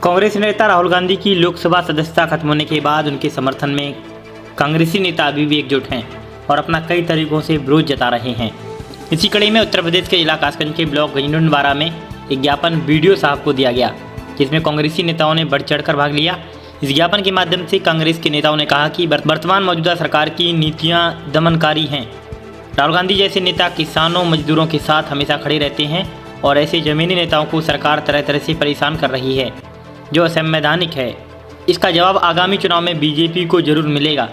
कांग्रेस नेता राहुल गांधी की लोकसभा सदस्यता खत्म होने के बाद उनके समर्थन में कांग्रेसी नेता अभी भी एकजुट हैं और अपना कई तरीकों से विरोध जता रहे हैं। इसी कड़ी में उत्तर प्रदेश के जिला कासगंज के ब्लॉक गंजडुनवारा में एक ज्ञापन बीडीओ साहब को दिया गया, जिसमें कांग्रेसी नेताओं ने बढ़ चढ़कर भाग लिया। इस ज्ञापन के माध्यम से कांग्रेस के नेताओं ने कहा कि वर्तमान मौजूदा सरकार की नीतियां दमनकारी हैं। राहुल गांधी जैसे नेता किसानों मजदूरों के साथ हमेशा खड़े रहते हैं और ऐसे जमीनी नेताओं को सरकार तरह तरह से परेशान कर रही है, जो असंवैधानिक है। इसका जवाब आगामी चुनाव में बीजेपी को जरूर मिलेगा।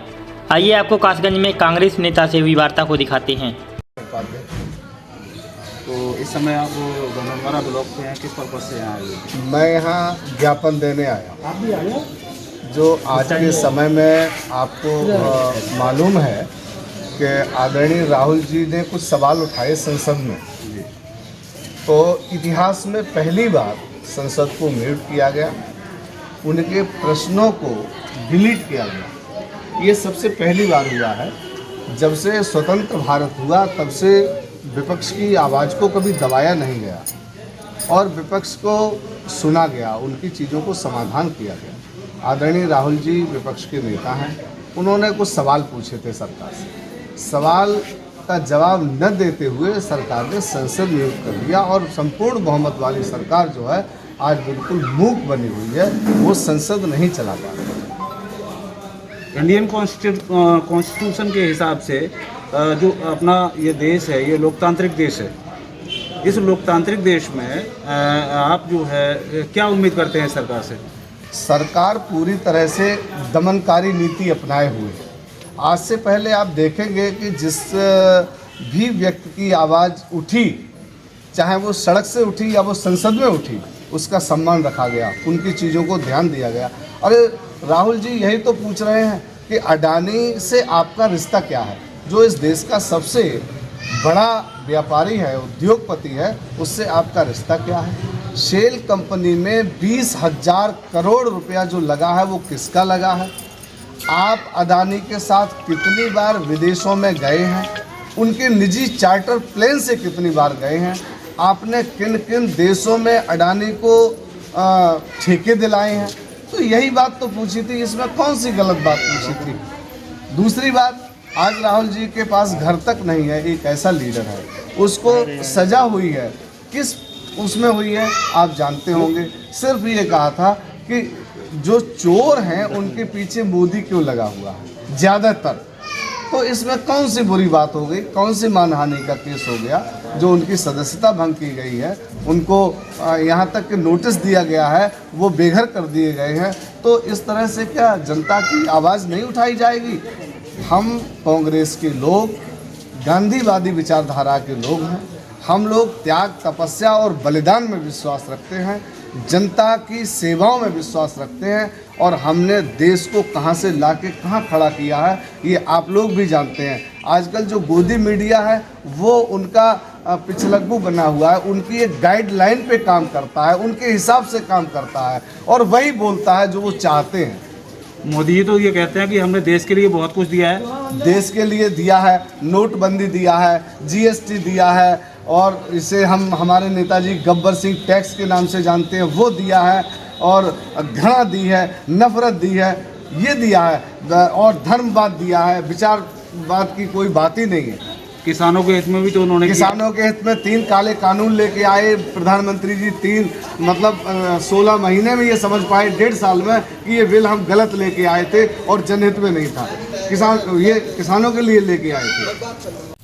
आइए आपको कासगंज में कांग्रेस नेता से हुई वार्ता को दिखाते हैं। तो इस समय आप गंजडुनवारा ब्लॉक पे हैं, किस पर्पज से यहाँ आए? मैं यहाँ ज्ञापन देने आया। आप भी आए? जो आज के समय में आपको मालूम है कि आदरणीय राहुल जी ने कुछ सवाल उठाए संसद में, तो इतिहास में पहली बार संसद को म्यूट किया गया, उनके प्रश्नों को डिलीट किया गया। ये सबसे पहली बार हुआ है। जब से स्वतंत्र भारत हुआ तब से विपक्ष की आवाज़ को कभी दबाया नहीं गया और विपक्ष को सुना गया, उनकी चीज़ों को समाधान किया गया। आदरणीय राहुल जी विपक्ष के नेता हैं, उन्होंने कुछ सवाल पूछे थे सरकार से। सवाल का जवाब न देते हुए सरकार ने संसद नियुक्त कर दिया और संपूर्ण बहुमत वाली सरकार जो है आज बिल्कुल मूक बनी हुई है, वो संसद नहीं चला पा रही। इंडियन कॉन्स्टिट्यूशन के हिसाब से जो अपना ये देश है, ये लोकतांत्रिक देश है। इस लोकतांत्रिक देश में आप जो है क्या उम्मीद करते हैं सरकार से? सरकार पूरी तरह से दमनकारी नीति अपनाए हुए है। आज से पहले आप देखेंगे कि जिस भी व्यक्ति की आवाज़ उठी, चाहे वो सड़क से उठी या वो संसद में उठी, उसका सम्मान रखा गया, उनकी चीज़ों को ध्यान दिया गया। अरे राहुल जी यही तो पूछ रहे हैं कि अडानी से आपका रिश्ता क्या है? जो इस देश का सबसे बड़ा व्यापारी है, उद्योगपति है, उससे आपका रिश्ता क्या है? शेल कंपनी में 20,000 करोड़ रुपया जो लगा है वो किसका लगा है? आप अडानी के साथ कितनी बार विदेशों में गए हैं? उनके निजी चार्टर प्लेन से कितनी बार गए हैं? आपने किन किन देशों में अडानी को ठेके दिलाए हैं? तो यही बात तो पूछी थी, इसमें कौन सी गलत बात पूछी थी? दूसरी बात, आज राहुल जी के पास घर तक नहीं है, एक ऐसा लीडर है, उसको सजा हुई है। किस उसमें हुई है आप जानते होंगे। सिर्फ ये कहा था कि जो चोर हैं उनके पीछे मोदी क्यों लगा हुआ है ज़्यादातर। तो इसमें कौन सी बुरी बात हो गई? कौन सी मानहानि का केस हो गया? जो उनकी सदस्यता भंग की गई है, उनको यहाँ तक कि नोटिस दिया गया है, वो बेघर कर दिए गए हैं। तो इस तरह से क्या जनता की आवाज़ नहीं उठाई जाएगी? हम कांग्रेस के लोग गांधीवादी विचारधारा के लोग हैं। हम लोग त्याग, तपस्या और बलिदान में विश्वास रखते हैं, जनता की सेवाओं में विश्वास रखते हैं और हमने देश को कहां से लाके कहां खड़ा किया है ये आप लोग भी जानते हैं। आजकल जो गोदी मीडिया है वो उनका पिछलग्गू बना हुआ है, उनकी एक गाइडलाइन पे काम करता है, उनके हिसाब से काम करता है और वही बोलता है जो वो चाहते हैं। मोदी जी तो ये कहते हैं कि हमने देश के लिए बहुत कुछ दिया है। देश के लिए दिया है, नोटबंदी दिया है, जीएसटी दिया है और इसे हम हमारे नेताजी गब्बर सिंह टैक्स के नाम से जानते हैं, वो दिया है और घृणा दी है, नफरत दी है, ये दिया है और धर्मवाद दिया है। विचारवाद की कोई बात ही नहीं है। किसानों के हित में भी तो उन्होंने किसानों के हित में 3 काले कानून लेके आए प्रधानमंत्री जी। 3 मतलब 16 महीने में ये समझ पाए, 1.5 साल में, कि ये बिल हम गलत लेके आए थे और जनहित में नहीं था। किसानों के लिए लेके आए थे।